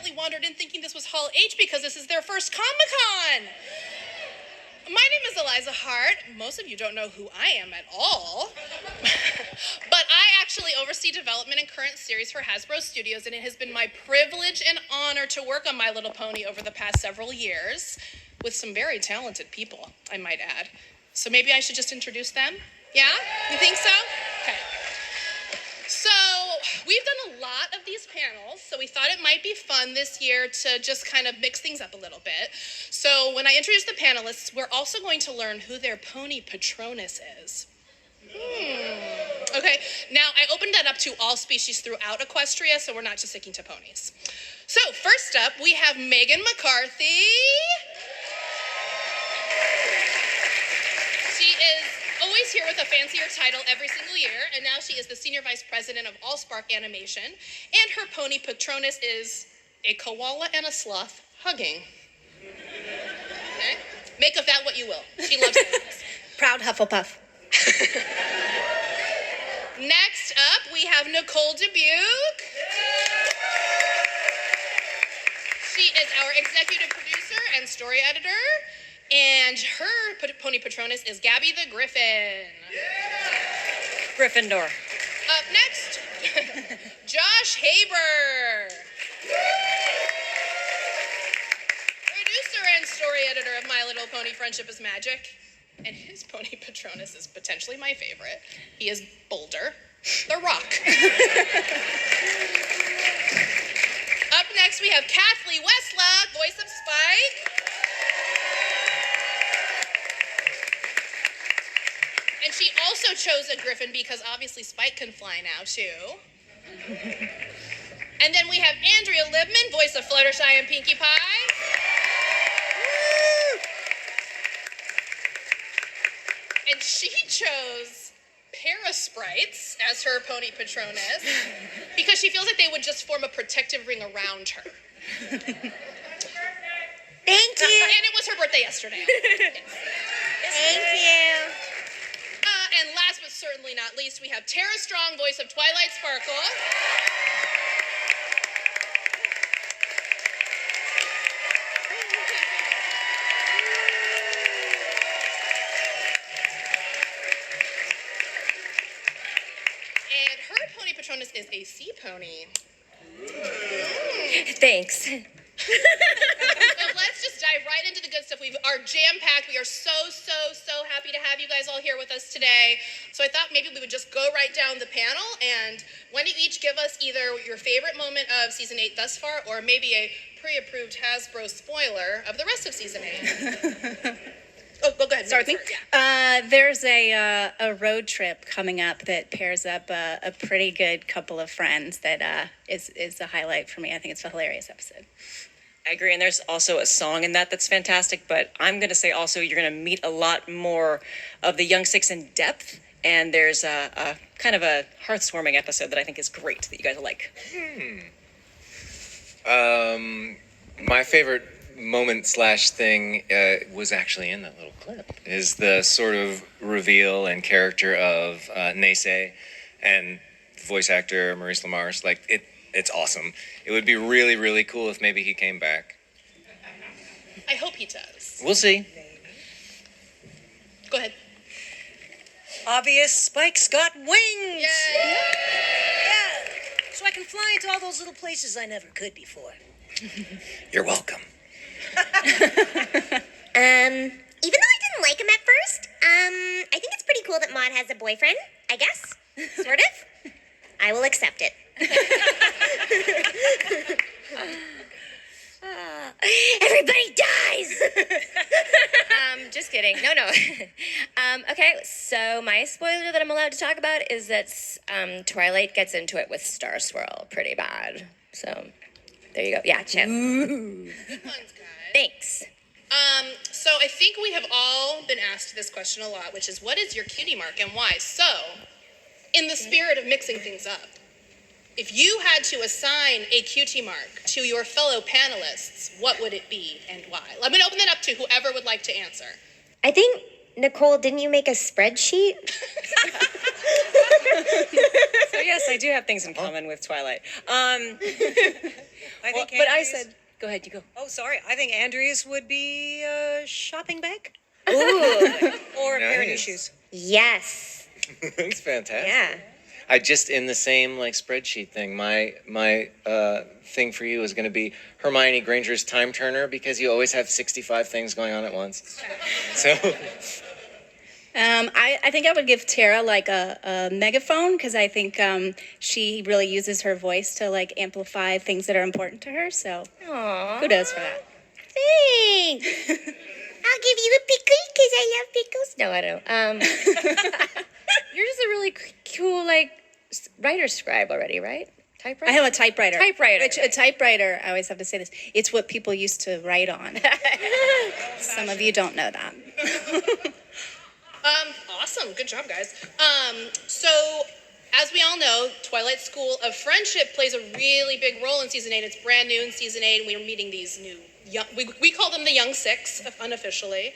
accidentally wandered in thinking this was Hall H because this is their first Comic-Con. My name is Eliza Hart. Most of you don't know who I am at all. But I actually oversee development and current series for Hasbro Studios, and it has been my privilege and honor to work on My Little Pony over the past several years with some very talented people, I might add. So maybe I should just introduce them? Yeah? You think so? Okay. So we've done a lot of these panels, so we thought it might be fun this year to just kind of mix things up a little bit. So when I introduce the panelists, we're also going to learn who their pony Patronus is. Okay, now I opened that up to all species throughout Equestria, so we're not just sticking to ponies. So first up, we have Megan McCarthy. She is always here with a fancier title every single year, and now she is the Senior Vice President of Allspark Animation, and her pony Patronus is a koala and a sloth hugging. Okay? Make of that what you will. She loves animals. Proud Hufflepuff. Next up, we have Nicole Dubuque. She is our executive producer and story editor. And her pony Patronus is Gabby the Griffin. Gryffindor. Up next, Josh Haber. Producer and story editor of My Little Pony Friendship is Magic. And his pony Patronus is potentially my favorite. He is Boulder, the Rock. Up next, we have Kathleen Westlock, voice of Spike. And she also chose a griffin because obviously Spike can fly now, too. And then we have Andrea Libman, voice of Fluttershy and Pinkie Pie. Woo! And she chose Parasprites as her pony Patronus because she feels like they would just form a protective ring around her. Thank you. And it was her birthday yesterday. Yes. Thank you. And last but certainly not least, we have Tara Strong, voice of Twilight Sparkle. And her pony Patronus is a sea pony. Thanks. So let's just dive right into the good stuff. We are jam-packed. We are so happy to have you guys all here with us today. So I thought maybe we would just go right down the panel, and why don't you each give us either your favorite moment of Season 8 thus far, or maybe a pre-approved Hasbro spoiler of the rest of Season 8. Go ahead. Start with me. Yeah. There's a road trip coming up that pairs up a pretty good couple of friends that is a highlight for me. I think it's a hilarious episode. I agree, and there's also a song in that that's fantastic, but I'm going to say also you're going to meet a lot more of the Young Six in depth, and there's a kind of a heartwarming episode that I think is great that you guys will like. My favorite moment / thing was actually in that little clip, is the sort of reveal and character of Naysay and voice actor Maurice LaMarche. Like, it's awesome. It would be really, really cool if maybe he came back. I hope he does. We'll see. Go ahead. Obvious, Spike's got wings! Yay! Yeah, so I can fly into all those little places I never could before. You're welcome. Even though I didn't like him at first, I think it's pretty cool that Maud has a boyfriend, I guess. Sort of. I will accept it. Everybody dies! Just kidding. No. Okay, so my spoiler that I'm allowed to talk about is that Twilight gets into it with Star Swirl pretty bad. So, there you go. Yeah, Chip. Good ones, guys. Thanks. So I think we have all been asked this question a lot, which is, what is your cutie mark and why? So, in the spirit of mixing things up, if you had to assign a cutie mark to your fellow panelists, what would it be and why? Let me open that up to whoever would like to answer. I think, Nicole, didn't you make a spreadsheet? So yes, I do have things in common with Twilight. I think but I Andrea's- said, go ahead, you go. Oh, sorry. I think Andrea's would be a shopping bag Ooh, or a pair of new Nice. shoes. yes. That's fantastic. Yeah. I just in the same like spreadsheet thing. My thing for you is going to be Hermione Granger's time turner because you always have 65 things going on at once. So I think I would give Tara like a megaphone because I think she really uses her voice to like amplify things that are important to her. So kudos for that. Thanks. I'll give you a pickle because I love pickles. No, I don't. You're just a really cool like writer scribe already, right? Typewriter. I have a typewriter. Typewriter, Which a right. typewriter, I always have to say this, it's what people used to write on. Some of you don't know that. Awesome. Good job, guys. So, as we all know, Twilight School of Friendship plays a really big role in season 8. It's brand new in season 8, and we are meeting these new young. We call them the Young Six unofficially.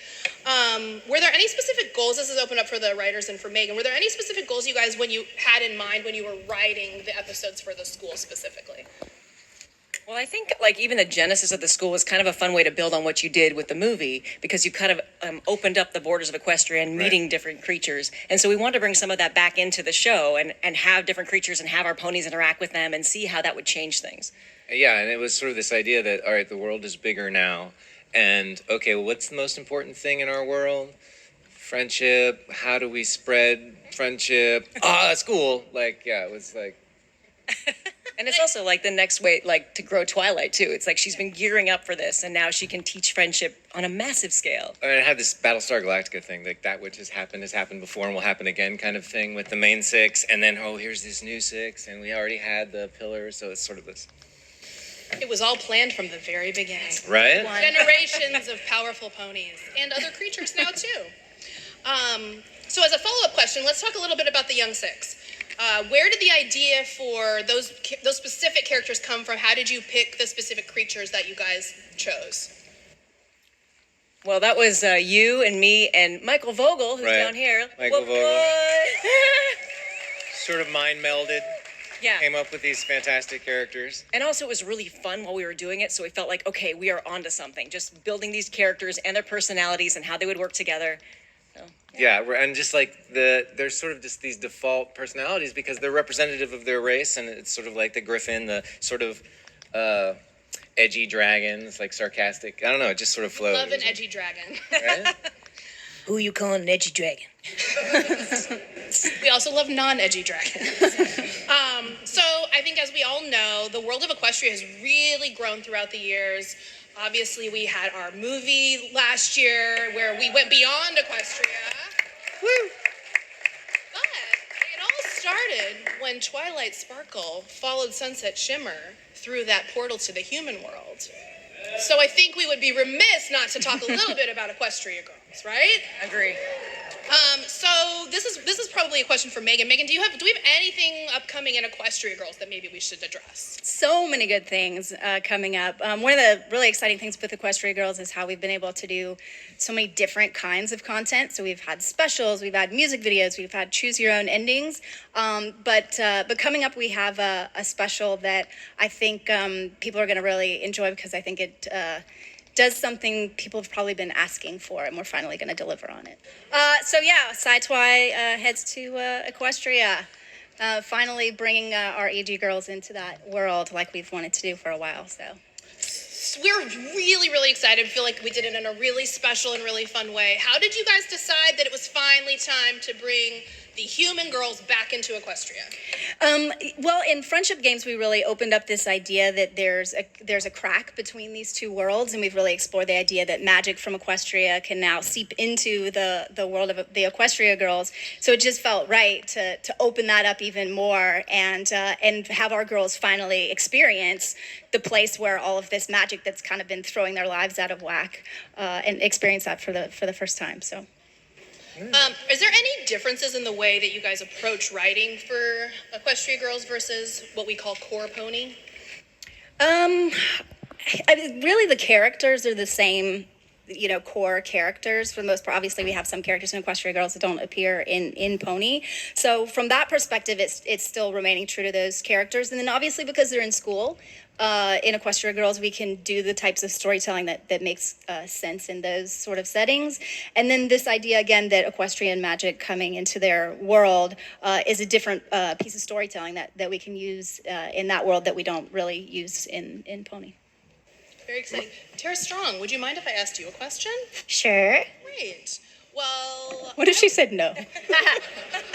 Were there any specific goals? This is open up for the writers and for Megan. Were there any specific goals you guys when you had in mind when you were writing the episodes for the school specifically? Well, I think like even the genesis of the school was kind of a fun way to build on what you did with the movie because you kind of opened up the borders of Equestria and meeting different creatures. And so we wanted to bring some of that back into the show and have different creatures and have our ponies interact with them and see how that would change things. yeah, and it was sort of this idea that all right, the world is bigger now, and okay, well, what's the most important thing in our world? Friendship. How do we spread friendship? School. Like, yeah, it was like. And it's also like the next way, like to grow Twilight too. It's like she's been gearing up for this, and now she can teach friendship on a massive scale. I mean, it had this Battlestar Galactica thing, like that which has happened before and will happen again kind of thing with the main six, and then, oh, here's this new six, and we already had the pillars, so it's sort of this. It was all planned from the very beginning. Right? Generations of powerful ponies and other creatures now too. So as a follow-up question, let's talk a little bit about the Young Six. Where did the idea for those specific characters come from? How did you pick the specific creatures that you guys chose? Well, that was you and me and Michael Vogel, who's Right. down here. Michael What- Vogel. what? Sort of mind melded, Yeah. came up with these fantastic characters. And also, it was really fun while we were doing it, so we felt like, okay, we are onto something. Just building these characters and their personalities and how they would work together. So, Yeah, and just like there's sort of just these default personalities because they're representative of their race, and it's sort of like the Griffin, the sort of edgy dragons, like sarcastic. I don't know, it just sort of flows. Love an edgy dragon. Right? Who you calling an edgy dragon? We also love non-edgy dragons. So I think as we all know, the world of Equestria has really grown throughout the years. Obviously, we had our movie last year where we went beyond Equestria. Woo! But it all started when Twilight Sparkle followed Sunset Shimmer through that portal to the human world. So I think we would be remiss not to talk a little bit about Equestria Girls, right? agree. So this is probably a question for Megan. Megan, do we have anything upcoming in Equestria Girls that maybe we should address? So many good things coming up. One of the really exciting things with Equestria Girls is how we've been able to do so many different kinds of content. So we've had specials, we've had music videos, we've had choose your own endings. But coming up, we have a special that I think people are going to really enjoy because I think it does something people have probably been asking for, and we're finally going to deliver on it. So yeah, Sci-Twi heads to Equestria. Finally bringing our AG girls into that world like we've wanted to do for a while. So We're really, really excited. I feel like we did it in a really special and really fun way. How did you guys decide that it was finally time to bring the human girls back into Equestria? Well, in Friendship Games, we really opened up this idea that there's a crack between these two worlds, and we've really explored the idea that magic from Equestria can now seep into the world of the Equestria girls. So it just felt right to open that up even more and have our girls finally experience the place where all of this magic that's kind of been throwing their lives out of whack and experience that for the first time. So. Is there any differences in the way that you guys approach writing for Equestria Girls versus what we call Core Pony? I mean, really, the characters are the same core characters for the most part. Obviously, we have some characters in Equestria Girls that don't appear in Pony. So from that perspective, it's still remaining true to those characters. And then obviously because they're in school, in Equestria Girls, we can do the types of storytelling that makes sense in those sort of settings. And then this idea, again, that equestrian magic coming into their world is a different piece of storytelling that we can use in that world that we don't really use in Pony. Very exciting. Tara Strong, would you mind if I asked you a question? Sure. Great. Well, What if she said no? I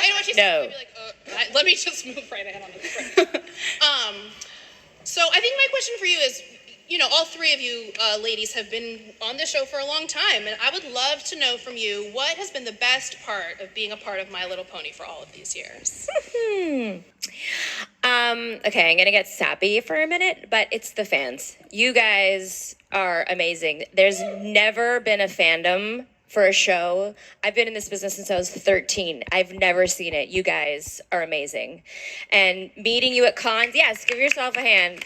know what she No. said. I'd be like, let me just move right ahead on this. So I think my question for you is, all three of you ladies have been on the show for a long time, and I would love to know from you what has been the best part of being a part of My Little Pony for all of these years. Okay, I'm gonna get sappy for a minute, but it's the fans. You guys are amazing. There's never been a fandom for a show. I've been in this business since I was 13. I've never seen it. You guys are amazing. And meeting you at cons, yes, give yourself a hand.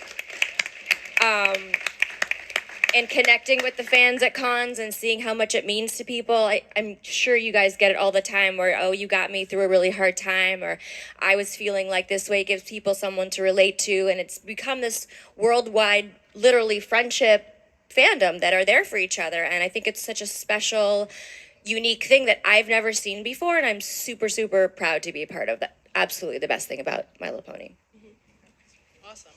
And connecting with the fans at cons and seeing how much it means to people. I'm sure you guys get it all the time where, oh, you got me through a really hard time, or I was feeling like this way. It gives people someone to relate to, and it's become this worldwide, literally friendship fandom that are there for each other. And I think it's such a special, unique thing that I've never seen before, and I'm super, super proud to be a part of that. Absolutely the best thing about My Little Pony. Awesome.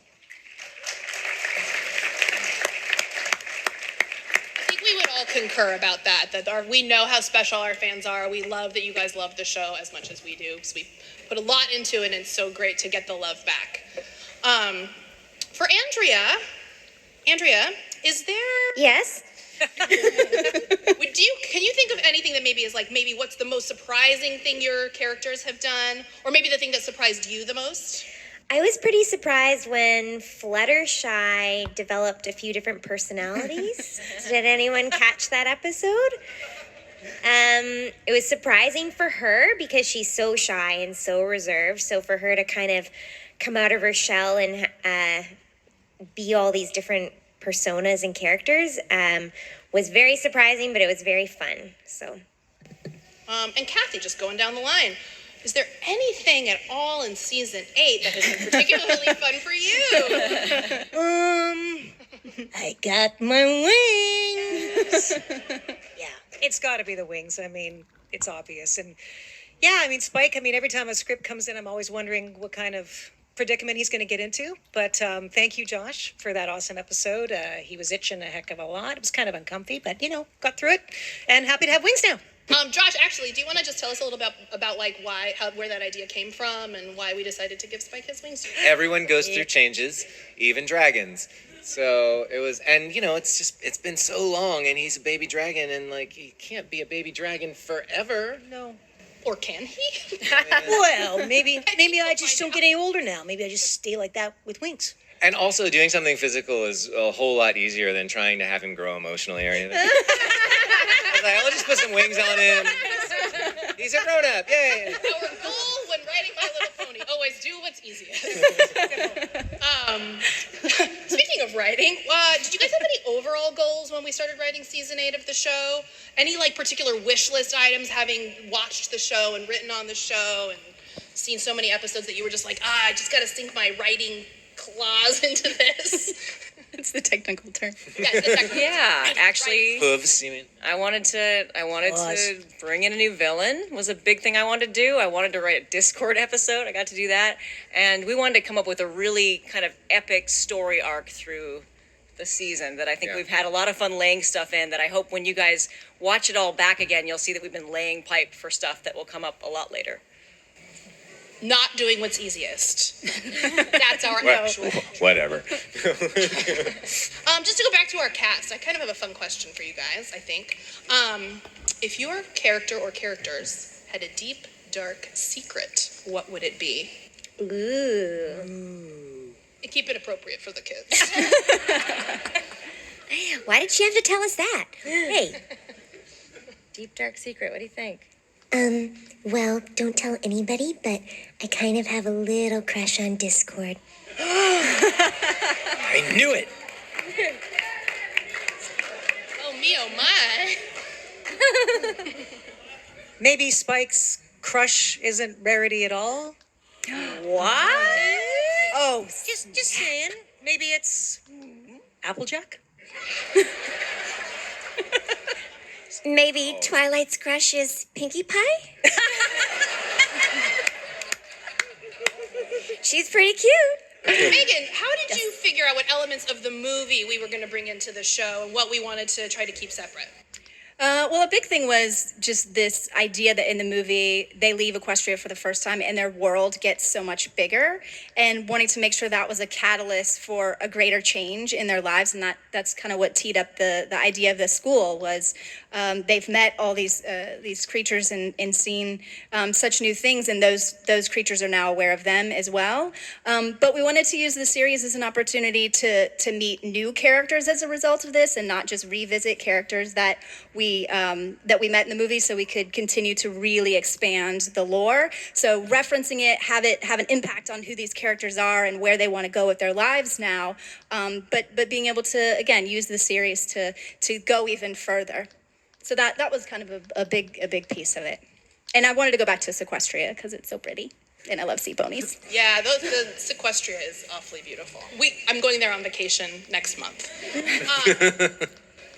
I think we would all concur about that we know how special our fans are. We love that you guys love the show as much as we do, because we put a lot into it, and it's so great to get the love back. For Andrea, is there... Yes? Can you think of anything that maybe is maybe what's the most surprising thing your characters have done, or maybe the thing that surprised you the most? I was pretty surprised when Fluttershy developed a few different personalities. Did anyone catch that episode? It was surprising for her because she's so shy and so reserved. So for her to kind of come out of her shell and be all these different personas and characters was very surprising, but it was very fun. So. And Kathy, just going down the line, is there anything at all in season 8 that has been particularly fun for you? I got my wings. Yeah, it's got to be the wings. I mean, it's obvious. And yeah, I mean, Spike, every time a script comes in, I'm always wondering what kind of predicament he's going to get into. But thank you, Josh, for that awesome episode. He was itching a heck of a lot. It was kind of uncomfy, but, got through it. And happy to have wings now. Josh, actually, do you want to just tell us a little about where that idea came from and why we decided to give Spike his wings? Everyone goes through changes, even dragons. So it was, and it's been so long, and he's a baby dragon, and he can't be a baby dragon forever. No. Or can he? Well, maybe I just don't get any older now. Maybe I just stay like that with wings. And also, doing something physical is a whole lot easier than trying to have him grow emotionally or anything. I'll just put some wings on him. He's a grown-up, yay! Our goal when writing My Little Pony, always do what's easiest. Speaking of writing, did you guys have any overall goals when we started writing season 8 of the show? Any particular wish list items, having watched the show and written on the show and seen so many episodes that you were just I just got to sink my writing claws into this? It's the technical term. Yes, the technical Yeah, actually, Hooves, you mean? I wanted to bring in a new villain. Was a big thing I wanted to do. I wanted to write a Discord episode. I got to do that, and we wanted to come up with a really kind of epic story arc through the season that I think we've had a lot of fun laying stuff in. That I hope when you guys watch it all back again, you'll see that we've been laying pipe for stuff that will come up a lot later. Not doing what's easiest. That's our actual. Whatever. Just to go back to our cast, I kind of have a fun question for you guys, I think. If your character or characters had a deep, dark secret, what would it be? Ooh. Keep it appropriate for the kids. Why did she have to tell us that? Hey. Deep dark secret. What do you think? Well, don't tell anybody, but I kind of have a little crush on Discord. I knew it! Oh Me oh my. Maybe Spike's crush isn't Rarity at all? What? Oh, just saying. Maybe it's Applejack? Maybe Twilight's crush is Pinkie Pie? She's pretty cute. Megan, how did you figure out what elements of the movie we were going to bring into the show and what we wanted to try to keep separate? Well, a big thing was just this idea that in the movie they leave Equestria for the first time and their world gets so much bigger, and wanting to make sure that was a catalyst for a greater change in their lives, and that's kind of what teed up the idea of the school was they've met all these creatures and seen such new things, and those creatures are now aware of them as well. But we wanted to use the series as an opportunity to meet new characters as a result of this, and not just revisit characters that we met in the movie, so we could continue to really expand the lore. So referencing it have an impact on who these characters are and where they want to go with their lives now. But being able to again use the series to go even further. So that was kind of a big piece of it. And I wanted to go back to Sequestria because it's so pretty. And I love sea ponies. Yeah, the Sequestria is awfully beautiful. I'm going there on vacation next month.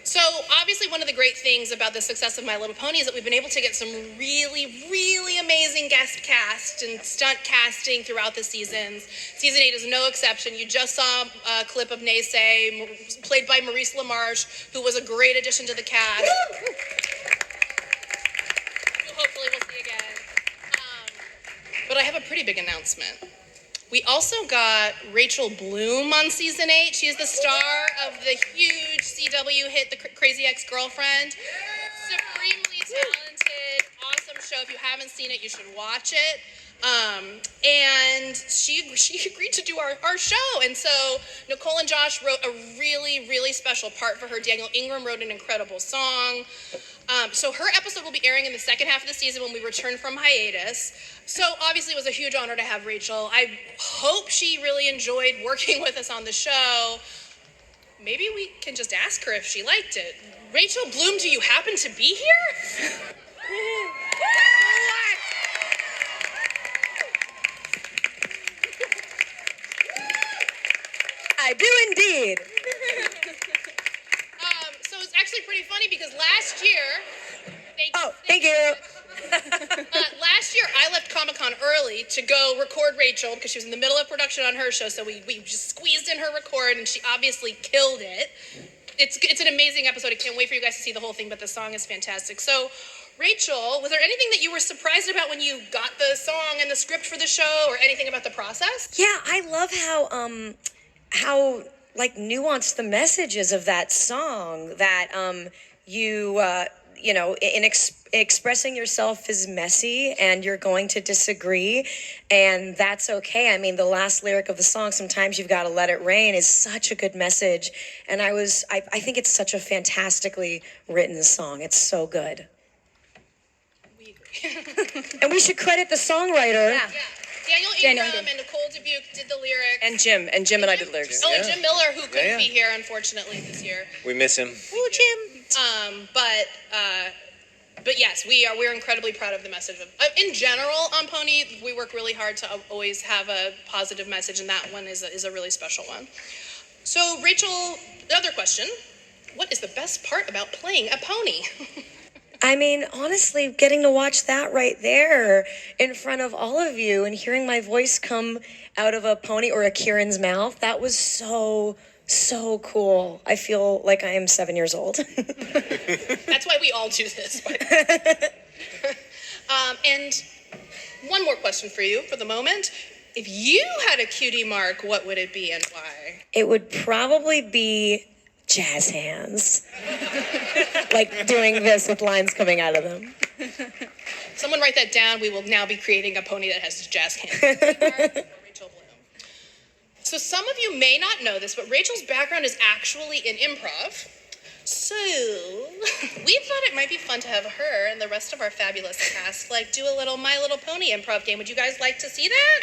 So obviously one of the great things about the success of My Little Pony is that we've been able to get some really, really amazing guest cast and stunt casting throughout the seasons. Season 8 is no exception. You just saw a clip of Naysay, played by Maurice LaMarche, who was a great addition to the cast. Who hopefully we'll see again. But I have a pretty big announcement. We also got Rachel Bloom on season 8. She is the star of the huge CW hit, The Crazy Ex-Girlfriend. Supremely talented, awesome show. If you haven't seen it, you should watch it. And she agreed to do our show. And so Nicole and Josh wrote a really, really special part for her. Daniel Ingram wrote an incredible song. So her episode will be airing in the second half of the season when we return from hiatus. So obviously it was a huge honor to have Rachel. I hope she really enjoyed working with us on the show. Maybe we can just ask her if she liked it. Rachel Bloom, do you happen to be here? I do indeed. So it's actually pretty funny because last year, Thank you. last year I left Comic-Con early to go record Rachel because she was in the middle of production on her show. So we just squeezed in her record, and she obviously killed it. It's an amazing episode. I can't wait for you guys to see the whole thing, but the song is fantastic. So Rachel, was there anything that you were surprised about when you got the song and the script for the show, or anything about the process? Yeah, I love how like nuanced the message is of that song. That expressing yourself is messy, and you're going to disagree, and that's okay. I mean, the last lyric of the song, "Sometimes you've got to let it rain," is such a good message, and I think it's such a fantastically written song. It's so good. We agree. And we should credit the songwriter. Yeah. Daniel Ingram and Nicole Dubuque did the lyrics. And Jim and I did lyrics. Oh, and Yeah. Jim Miller, who couldn't Yeah. be here, unfortunately, this year. We miss him. Oh, Jim. But yes, we're incredibly proud of the message of, in general on Pony. We work really hard to always have a positive message, and that one is a really special one. So Rachel, another question: what is the best part about playing a pony? I mean, honestly, getting to watch that right there in front of all of you and hearing my voice come out of a pony or a Kieran's mouth, that was so cool. I feel like I am 7 years old. That's why we all do this. And one more question for you for the moment: if you had a cutie mark, what would it be and why? It would probably be jazz hands. Like doing this with lines coming out of them. Someone write that down. We will now be creating a pony that has jazz hands. Rachel Bloom. So some of you may not know this, but Rachel's background is actually in improv. So we thought it might be fun to have her and the rest of our fabulous cast do a little My Little Pony improv game. Would you guys like to see that?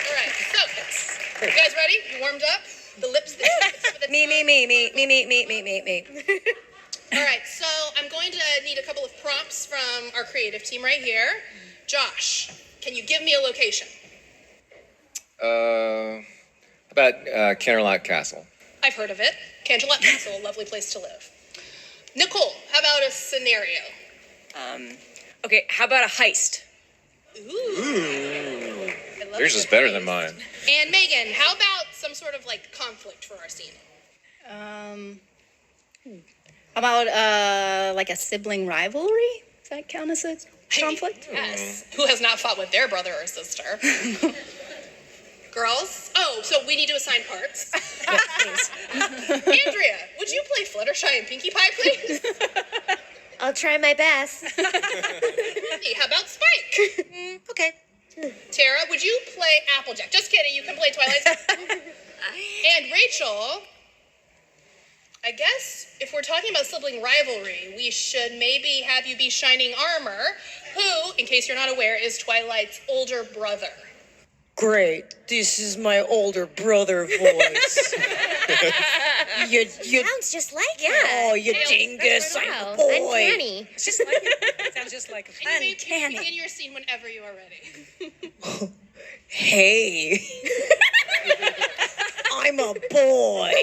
All right, so you guys ready? You warmed up? The lips. The tip of the Me. All right, so I'm going to need a couple of prompts from our creative team right here. Josh, can you give me a location? About Canterlot Castle. I've heard of it. Canterlot Castle, a lovely place to live. Nicole, how about a scenario? Okay, how about a heist? Ooh. I love Yours a is good better taste. than mine. And Megan, how about some sort of like conflict for our scene? How about like a sibling rivalry? Does that count as a conflict? Yes. Who has not fought with their brother or sister? Girls? Oh, so we need to assign parts. Andrea, would you play Fluttershy and Pinkie Pie, please? I'll try my best. Hey, how about Spike? Okay. Tara, would you play Applejack? Just kidding, you can play Twilight. And Rachel, I guess if we're talking about sibling rivalry, we should maybe have you be Shining Armor, who, in case you're not aware, is Twilight's older brother. Great. This is my older brother voice. you Sounds just like oh, you Tails, dingus, I'm Wow, a boy. uncanny. It's just like it. Sounds just like a And you may begin your scene whenever you are ready. Hey. I'm a boy.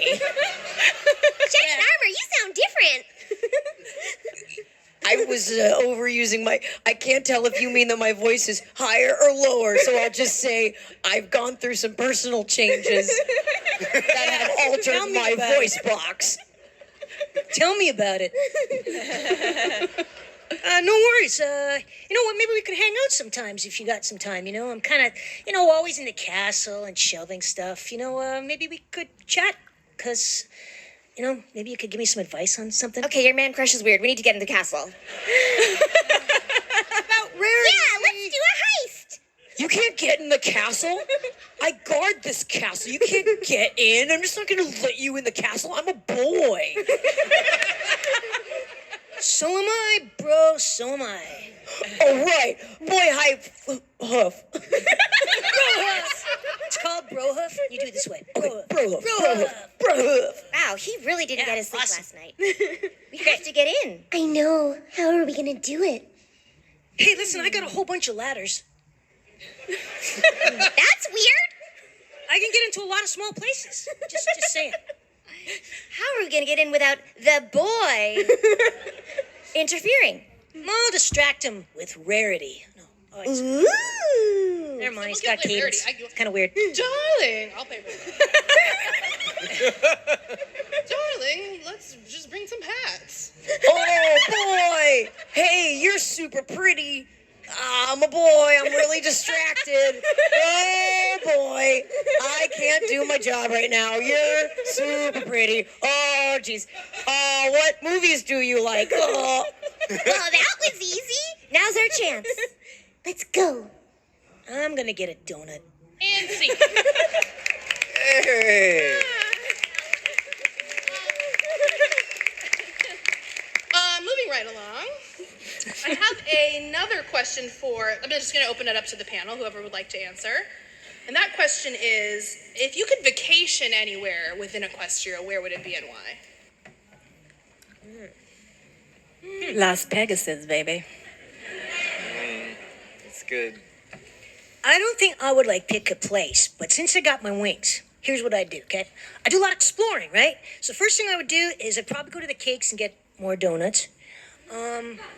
Shining Armor, you sound different. I was overusing my. I can't tell if you mean that my voice is higher or lower, so I'll just say I've gone through some personal changes that have altered my voice box. Tell me about it. No worries. You know what? Maybe we could hang out sometimes if you got some time. You know, I'm kind of, always in the castle and shelving stuff. Maybe we could chat. Cause, maybe you could give me some advice on something. Okay, your man crush is weird. We need to get in the castle. About rarity. Yeah, let's do a heist. You can't get in the castle. I guard this castle. You can't get in. I'm just not gonna let you in the castle. I'm a boy. So am I, bro. So am I. Oh right, boy hoof. It's called bro hoof. You do it this way. Bro hoof. Bro hoof. Bro Bro hoof. hoof. Bro hoof. Wow, he really didn't Yeah, get his sleep awesome. last night. We have to get in. I know. How are we gonna do it? Hey, listen, I got a whole bunch of ladders. That's weird. I can get into a lot of small places. Just saying. How are we gonna get in without the boy interfering? I'll distract him with rarity. No. Oh, it's, Ooh. never mind. He's Someone got can play Rarity. cadence. It's kind of weird. Darling, I'll play Rarity. Darling, let's just bring some hats. Oh boy. Hey, you're super pretty. I'm a boy. I'm really distracted. Oh boy. I can't do my job right now. You're super pretty. Oh jeez. Oh, what movies do you like? Oh. Well, that was easy. Now's our chance. Let's go. I'm gonna get a donut. And scene. Hey. Moving right along. I have another question I'm just going to open it up to the panel, whoever would like to answer. And that question is, if you could vacation anywhere within Equestria, where would it be and why? Las Pegasus, baby. It's good. I don't think I would pick a place, but since I got my wings, here's what I do, okay? I do a lot of exploring, right? So first thing I would do is I'd probably go to the cakes and get more donuts.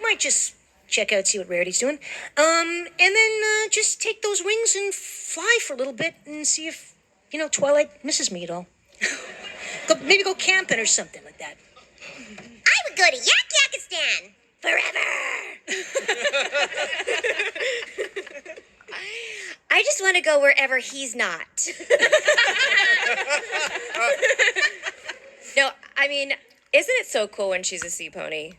Might just check out, see what Rarity's doing. And then just take those wings and fly for a little bit and see if, Twilight misses me at all. Maybe go camping or something like that. I would go to Yak Yakistan forever. I just want to go wherever he's not. No, I mean, isn't it so cool when she's a sea pony?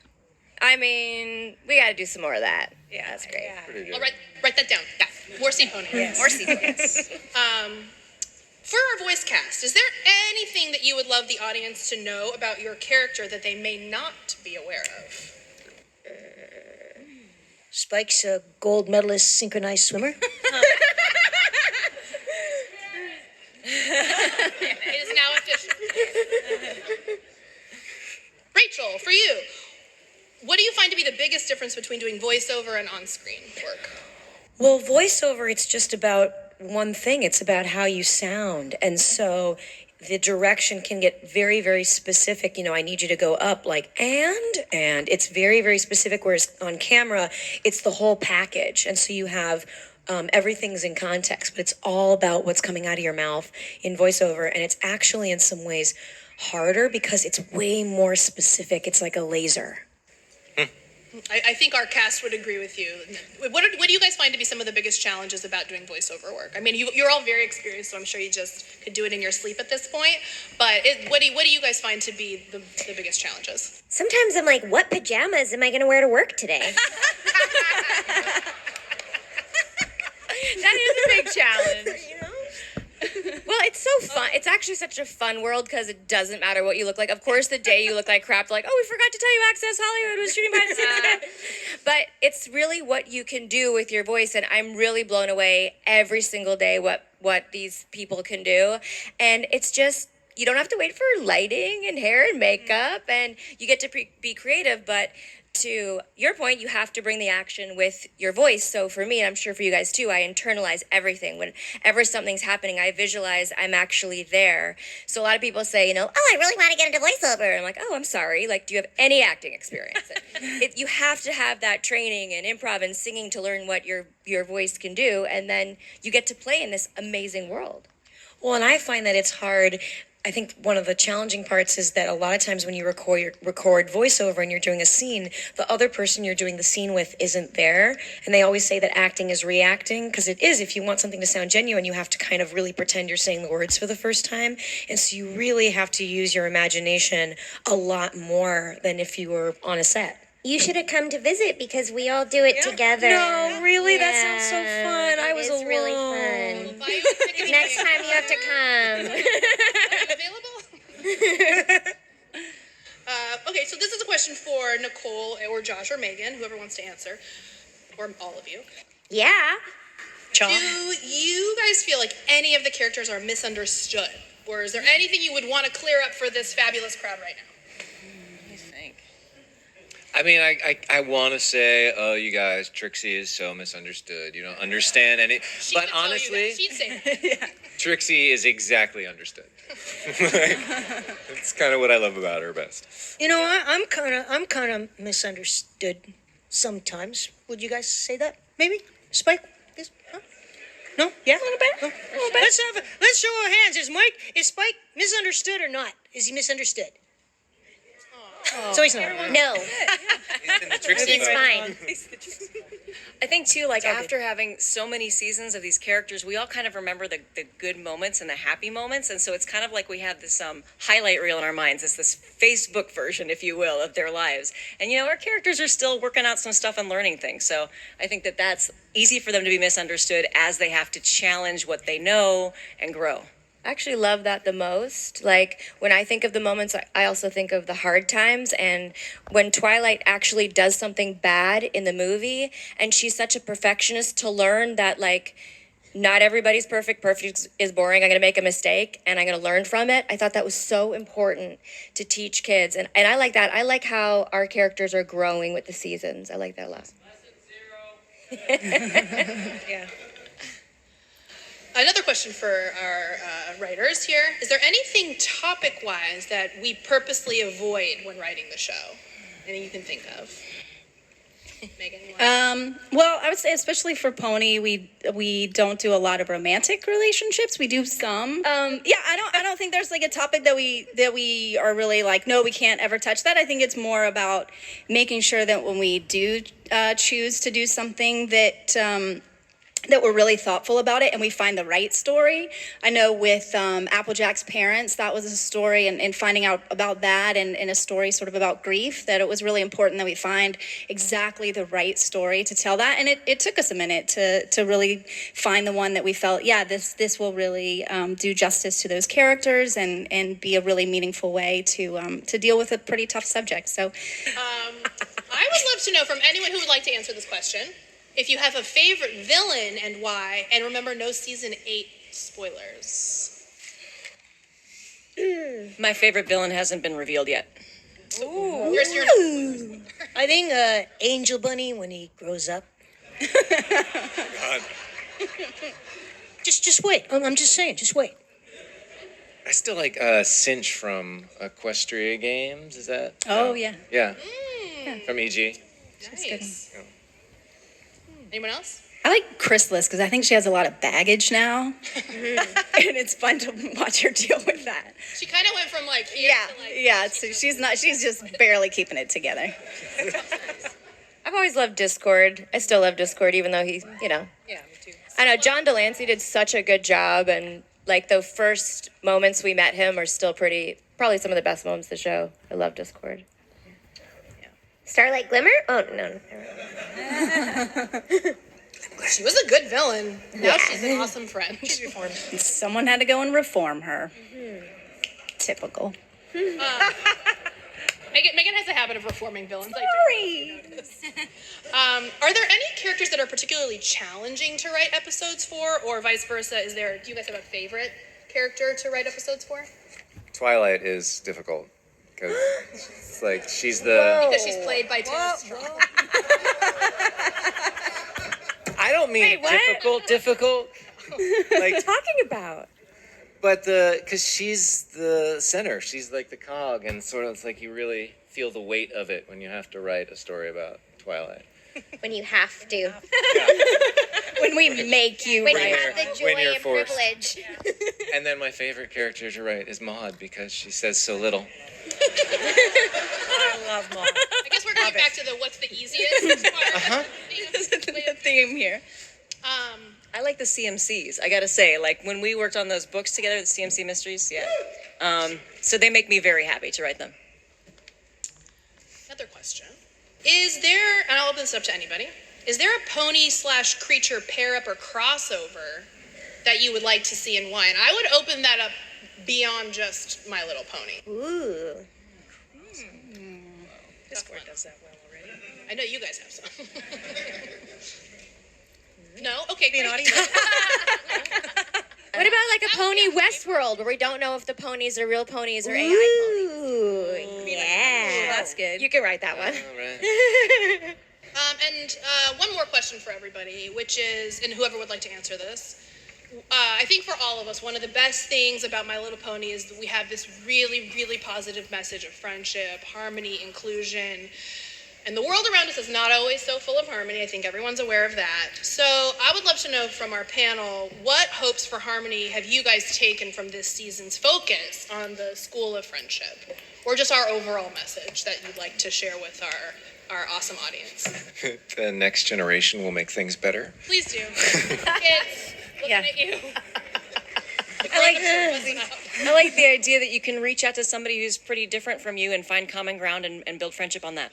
I mean, we got to do some more of that. Yeah, that's great. Pretty good. I'll write that down. Yeah, more sea pony. More sea pony. For our voice cast, is there anything that you would love the audience to know about your character that they may not be aware of? Spike's a gold medalist synchronized swimmer. It is now official. Rachel, for you, what do you find to be the biggest difference between doing voiceover and on-screen work? Well, voiceover, it's just about one thing. It's about how you sound. And so the direction can get very, very specific. You know, I need you to go up like, and it's very, very specific. Whereas on camera, it's the whole package. And so you have everything's in context, but it's all about what's coming out of your mouth in voiceover. And it's actually in some ways harder because it's way more specific. It's like a laser. I think our cast would agree with you. What do you guys find to be some of the biggest challenges about doing voiceover work? I mean, you're all very experienced, so I'm sure you just could do it in your sleep at this point. But what do you guys find to be the biggest challenges? Sometimes I'm like, what pajamas am I going to wear to work today? That is a big challenge. Well, it's so fun. It's actually such a fun world because it doesn't matter what you look like. Of course, the day you look like crap, like, oh, we forgot to tell you Access Hollywood was shooting behind the scenes. But it's really what you can do with your voice, and I'm really blown away every single day what these people can do. And it's just, you don't have to wait for lighting and hair and makeup, and you get to be creative, but to your point, you have to bring the action with your voice. So for me, and I'm sure for you guys too, I internalize everything. Whenever something's happening, I visualize I'm actually there. So a lot of people say, oh, I really want to get into voiceover. I'm like, oh, I'm sorry. Like, do you have any acting experience? You have to have that training and improv and singing to learn what your voice can do. And then you get to play in this amazing world. Well, and I find that it's hard. I think one of the challenging parts is that a lot of times when you record voiceover and you're doing a scene, the other person you're doing the scene with isn't there. And they always say that acting is reacting, because it is. If you want something to sound genuine, you have to kind of really pretend you're saying the words for the first time. And so you really have to use your imagination a lot more than if you were on a set. You should have come to visit because we all do it together. No, really? That sounds so fun. I was It's alone. really fun. Next time you have to come. Available? Okay, so this is a question for Nicole or Josh or Megan, whoever wants to answer, or all of you. Yeah. Do you guys feel like any of the characters are misunderstood? Or is there anything you would want to clear up for this fabulous crowd right now? I mean, I want to say, oh, you guys, Trixie is so misunderstood. You don't understand any. She But would tell you honestly, that. She'd say that. Trixie is exactly understood. That's kind of what I love about her best. You know, I'm kind of misunderstood sometimes. Would you guys say that? Maybe Spike? Yes? Huh? No? Yeah. A little bit. No? Let's show our hands. Is Spike misunderstood or not? Is he misunderstood? So he's not. No, He's in the Trixie it's mode. fine. I think too, like after having so many seasons of these characters, we all kind of remember the good moments and the happy moments, and so it's kind of like we have this highlight reel in our minds. It's this Facebook version, if you will, of their lives. And our characters are still working out some stuff and learning things. So I think that that's easy for them to be misunderstood as they have to challenge what they know and grow. I actually love that the most. Like, when I think of the moments, I also think of the hard times. And when Twilight actually does something bad in the movie, and she's such a perfectionist, to learn that, like, not everybody's perfect. Perfect is boring. I'm going to make a mistake, and I'm going to learn from it. I thought that was so important to teach kids. And I like that. I like how our characters are growing with the seasons. I like that a lot. Yeah. Another question for our writers here. Is there anything topic-wise that we purposely avoid when writing the show? Anything you can think of? Megan, you want Well, I would say especially for Pony, we don't do a lot of romantic relationships. We do some. I don't think there's like a topic that we are really like, no, we can't ever touch that. I think it's more about making sure that when we do choose to do something that we're really thoughtful about it and we find the right story. I know with Applejack's parents, that was a story, and finding out about that and a story sort of about grief, that it was really important that we find exactly the right story to tell that. And it took us a minute to really find the one that we felt, this will really do justice to those characters and be a really meaningful way to deal with a pretty tough subject. So I would love to know from anyone who would like to answer this question, if you have a favorite villain and why, and remember, no season 8 spoilers. My favorite villain hasn't been revealed yet. Here's your I think Angel Bunny when he grows up. God. Just wait. I'm just saying. Just wait. I still like Cinch from Equestria Games. Is that? Oh, no. yeah. Yeah. From EG. nice. Anyone else? I like Chrysalis because I think she has a lot of baggage now. And it's fun to watch her deal with that. She kind of went from like here to like. Yeah, so she's just barely keeping it together. I've always loved Discord. I still love Discord, even though he, Yeah, me too. I know John Delancey did such a good job, and like the first moments we met him are still probably some of the best moments of the show. I love Discord. Starlight Glimmer? Oh, no. She was a good villain. Now she's an awesome friend. Someone had to go and reform her. Typical. Megan has a habit of reforming villains. Sorry. Are there any characters that are particularly challenging to write episodes for, or vice versa? Do you guys have a favorite character to write episodes for? Twilight is difficult because it's like she's the. Because she's played by Tara Strong. I don't mean difficult. Like Talking about. But because she's the center, she's like the cog, and sort of it's like you really feel the weight of it when you have to write a story about Twilight. When you have to. When we make you When write. you have the When joy you're and forced. privilege. And then my favorite character to write is Maud because she says so little. I love Mom. I guess we're going back to the what's the easiest part. The theme here. I like the CMCs. I gotta say, like when we worked on those books together, the CMC mysteries, yeah. So they make me very happy to write them. Another question. Is there, and I'll open this up to anybody, is there a pony/creature pair up or crossover that you would like to see and why? And I would open that up beyond just My Little Pony. Ooh. Discord does that well already. I know you guys have some. No? Okay, Be an great. audience. What about like a pony Westworld, where we don't know if the ponies are real ponies or AI Ooh. Yeah. That's good. ponies? You can write that one. All right. And one more question for everybody, which is, and whoever would like to answer this, I think for all of us, one of the best things about My Little Pony is that we have this really, really positive message of friendship, harmony, inclusion. And the world around us is not always so full of harmony. I think everyone's aware of that. So I would love to know from our panel, what hopes for harmony have you guys taken from this season's focus on the School of Friendship? Or just our overall message that you'd like to share with our awesome audience? The next generation will make things better. Please do. Kids, looking Yeah. at you. I like the idea that you can reach out to somebody who's pretty different from you and find common ground and build friendship on that.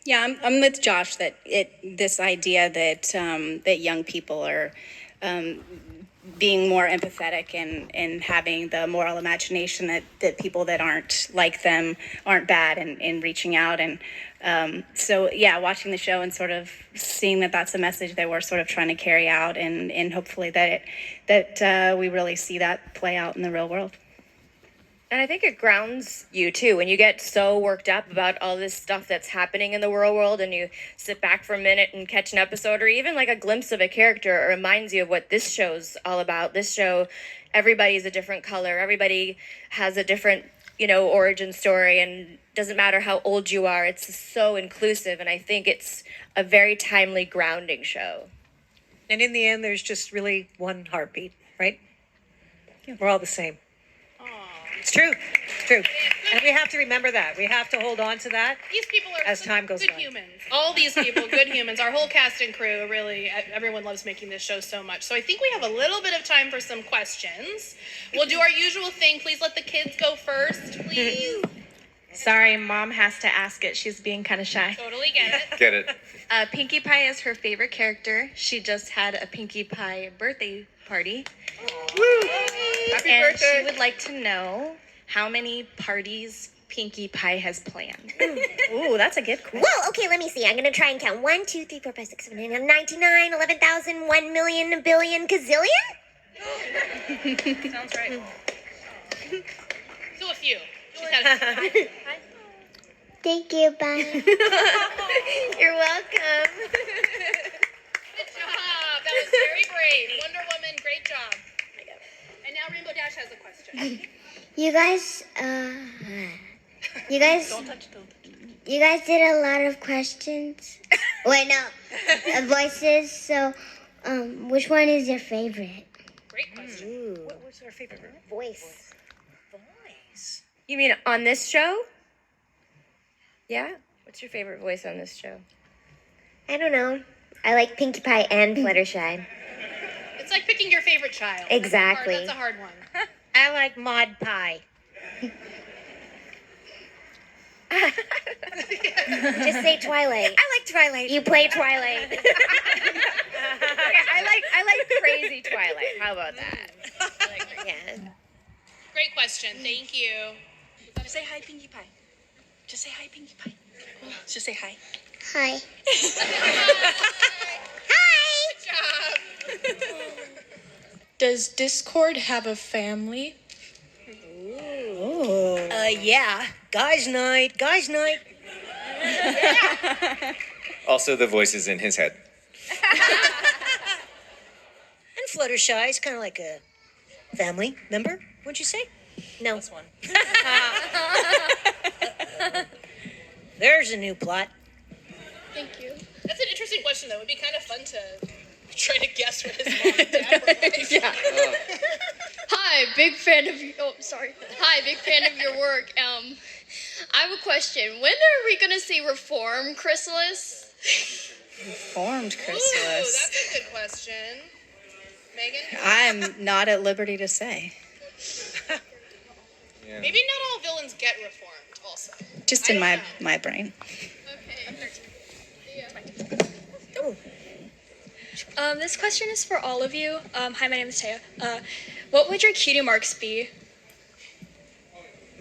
Yeah, I'm with Josh that this idea that that young people are being more empathetic and having the moral imagination that people that aren't like them aren't bad and reaching out and so yeah, watching the show and sort of seeing that that's a message that we're sort of trying to carry out and hopefully that we really see that play out in the real world. And I think it grounds you too when you get so worked up about all this stuff that's happening in the real world and you sit back for a minute and catch an episode or even like a glimpse of a character. It reminds you of what this show's all about. This show, everybody's a different color. Everybody has a different, origin story, and doesn't matter how old you are. It's so inclusive, and I think it's a very timely, grounding show. And in the end, there's just really one heartbeat, right? We're all the same. It's true. It's true. And we have to remember that. We have to hold on to that. These people are As time goes good by. humans. All these people, good humans. Our whole cast and crew, really, everyone loves making this show so much. So I think we have a little bit of time for some questions. We'll do our usual thing. Please let the kids go first, please. Sorry, Mom has to ask it. She's being kind of shy. Totally get it. Get it? Pinkie Pie is her favorite character. She just had a Pinkie Pie birthday party. Happy And she would like to know how many parties Pinkie Pie has planned. Ooh, that's a good question. Whoa, okay, let me see. I'm going to try and count. 1, 2, 3, 4, 5, 6, 7, 8, 9, 99, 11,000, 1 million, a billion, gazillion? Sounds right. So a few. She's had a few. Thank you, bye. You're welcome. Good job. That was very brave. Wonder Woman, great job. And now Rainbow Dash has a question. You guys, you guys did a lot of questions. Wait, no, voices. So, which one is your favorite? Great question. What's our favorite Voice. voice? You mean on this show? Yeah? What's your favorite voice on this show? I don't know. I like Pinkie Pie and Fluttershy. It's like picking your favorite child. Exactly. That's a hard one. I like Maud Pie. Just say Twilight. I like Twilight. You play Twilight. Okay, I like crazy Twilight. How about that? Yeah. Great question. Thank you. Just say hi, Pinkie Pie. Just say hi, Pinkie Pie. Just say hi. Hi. Good job. Does Discord have a family? Yeah. Guys' night. Guys' night. Also, the voices in his head. And Fluttershy is kind of like a family member, wouldn't you say? No. This one. There's a new plot. Thank you. That's an interesting question, though. It'd be kind of fun to try to guess what his mom and dad were like. Yeah. Hi, big fan of Hi, big fan of your work. I have a question. When are we gonna see Reform Chrysalis? Formed Ooh, Chrysalis. that's a good question. Megan? I'm not at liberty to say. Yeah. Maybe not all villains get reformed, also. Just I in don't my know. brain. This question is for all of you. Hi, my name is Taya. What would your cutie marks be?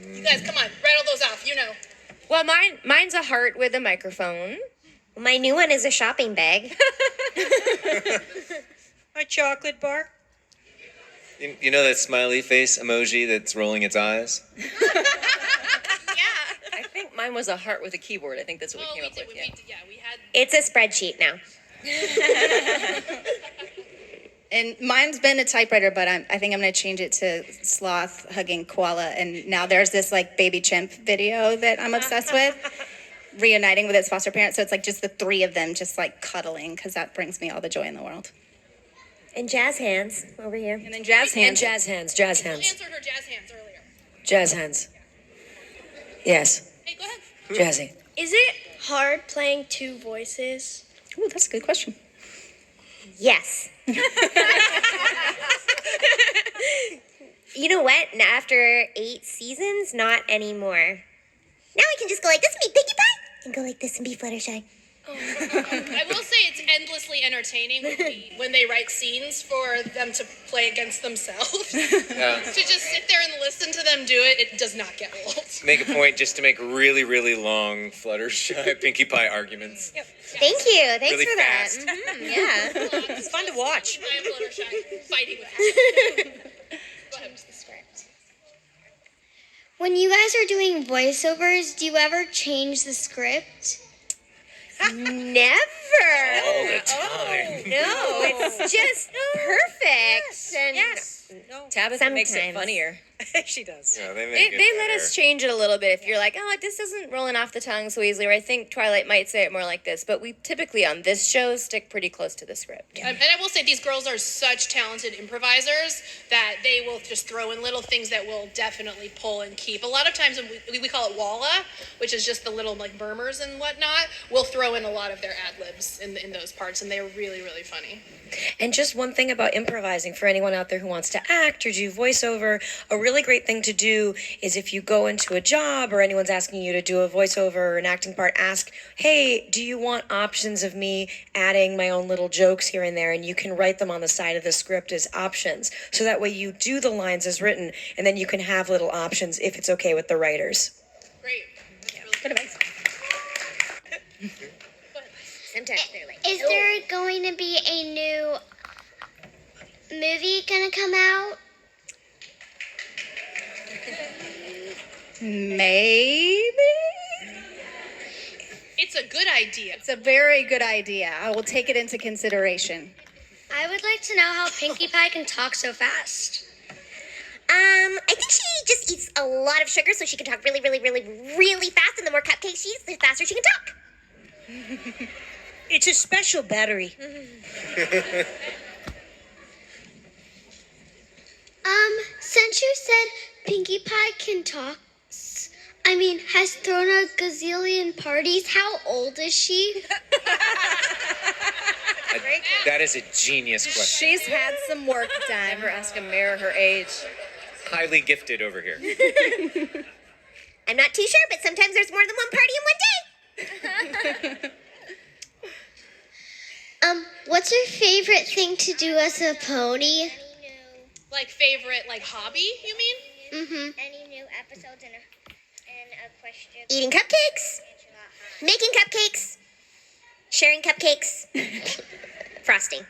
You guys, come on. Write all those off. You know. Well, mine's a heart with a microphone. My new one is a shopping bag. A chocolate bar. You know that smiley face emoji that's rolling its eyes? I think mine was a heart with a keyboard. I think that's what we Oh, came we up did. with. Yeah. We had. It's a spreadsheet now. And mine's been a typewriter, but I think I'm going to change it to sloth hugging koala. And now there's this like baby chimp video that I'm obsessed with, reuniting with its foster parents. So it's like just the three of them just like cuddling, because that brings me all the joy in the world. And jazz hands over here. And then jazz And hands. jazz hands, jazz Who hands, answered her jazz hands earlier? jazz hands. Yes, Hey, go ahead. jazzy. Is it hard playing two voices? Ooh, that's a good question. Yes. You know what? Now, after 8 seasons, not anymore. Now we can just go like this and be Pinkie Pie, and go like this and be Fluttershy. I will say it's endlessly entertaining when they write scenes for them to play against themselves. Yeah. To just sit there and listen to them do it, it does not get old. Make a point just to make really, really long Fluttershy Pinkie Pie arguments. Thank you. Thanks Really for that. fast. Yeah. It's fun to watch. I am Fluttershy fighting with Go ahead. When you guys are doing voiceovers, do you ever change the script? Never. All the time. No, it's just perfect. And No, Tabitha makes it Sometimes. funnier. she does. Yeah, they make They it let better. us change it a little bit if you're like, oh, this isn't rolling off the tongue so easily, or I think Twilight might say it more like this. But we typically on this show stick pretty close to the script. And I will say these girls are such talented improvisers that they will just throw in little things that will definitely pull and keep. A lot of times when we call it walla, which is just the little like murmurs and whatnot, we'll throw in a lot of their ad libs in those parts, and they're really, really funny. And just one thing about improvising for anyone out there who wants to act or do voiceover, a really great thing to do is if you go into a job or anyone's asking you to do a voiceover or an acting part, ask, hey, do you want options of me adding my own little jokes here and there? And you can write them on the side of the script as options. So that way you do the lines as written, and then you can have little options if it's okay with the writers. Great. Good advice. Sometimes they're like, Is there going to be a new movie gonna come out? Maybe. It's a good idea. It's a very good idea. I will take it into consideration. I would like to know how Pinkie Pie can talk so fast. I think she just eats a lot of sugar so she can talk really, really, really, really fast. And the more cupcakes she eats, the faster she can talk. It's a special battery. Since you said Pinkie Pie can talk, has thrown a gazillion parties, how old is she? That is a genius question. She's had some work done. Never ask a mayor her age. Highly gifted over here. I'm not too sure, but sometimes there's more than one party in one day. What's your favorite thing to do as a pony? Like favorite, like hobby, you mean? Mm-hmm. Any new episodes in a question? Eating cupcakes. Making cupcakes. Sharing cupcakes. Frosting.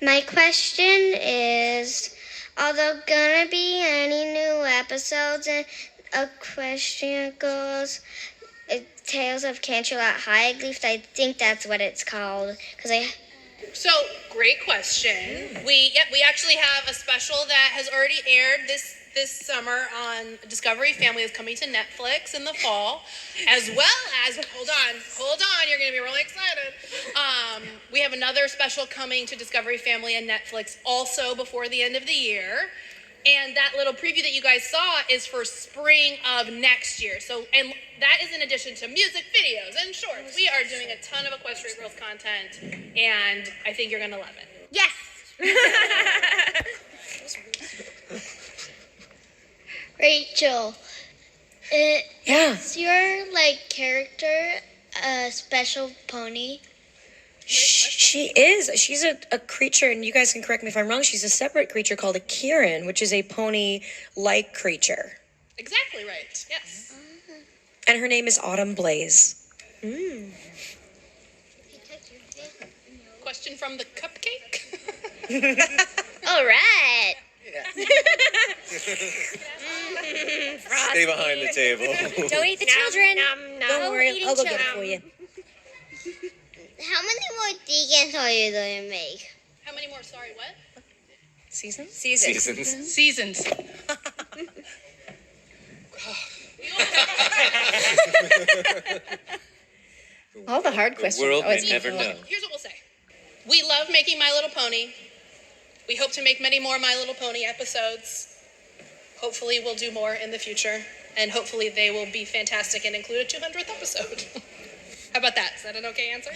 My question is, are there gonna be any new episodes? And a question goes, Tales of Canterlot High. At least I think that's what it's called. So, great question. We actually have a special that has already aired this summer on Discovery Family. Is coming to Netflix in the fall, as well as hold on, you're gonna be really excited. We have another special coming to Discovery Family and Netflix also before the end of the year. And that little preview that you guys saw is for spring of next year. So, and that is in addition to music videos and shorts. We are doing a ton of Equestria Girls content, and I think you're gonna love it. Yes. Rachel, is your character a special pony? She is. She's a creature, and you guys can correct me if I'm wrong. She's a separate creature called a Kirin, which is a pony-like creature. Exactly right. Yes. And her name is Autumn Blaze. Question from the cupcake. All right. Stay behind the table. Don't eat the children. Don't worry, I'll go get it for you. How many more deacons are you going to make? How many more? Sorry, what? Seasons? Seasons. All the hard questions. world always may never people. know. Here's what we'll say. We love making My Little Pony. We hope to make many more My Little Pony episodes. Hopefully we'll do more in the future. And hopefully they will be fantastic and include a 200th episode. How about that? Is that an okay answer?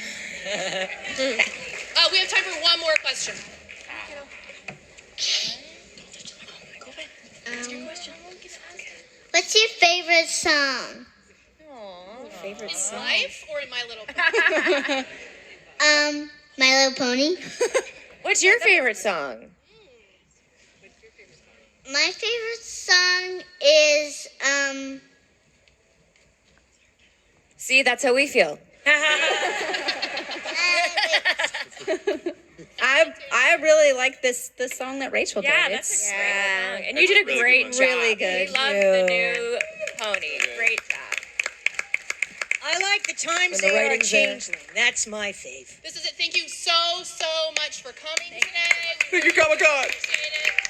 We have time for one more question. What's your favorite song? Favorite In song. life or in My Little Pony? My Little Pony. What's your favorite song? My favorite song is See, that's how we feel. I really like this song that Rachel did. Yeah, that's a great song. And you did a Really great good job. one. Really good. We love the new pony. Great job. I like the times When the they are writing's there. changeling. That's my fave. This is it. Thank you so much for coming today. Thank you, Comic-Con. Appreciate it.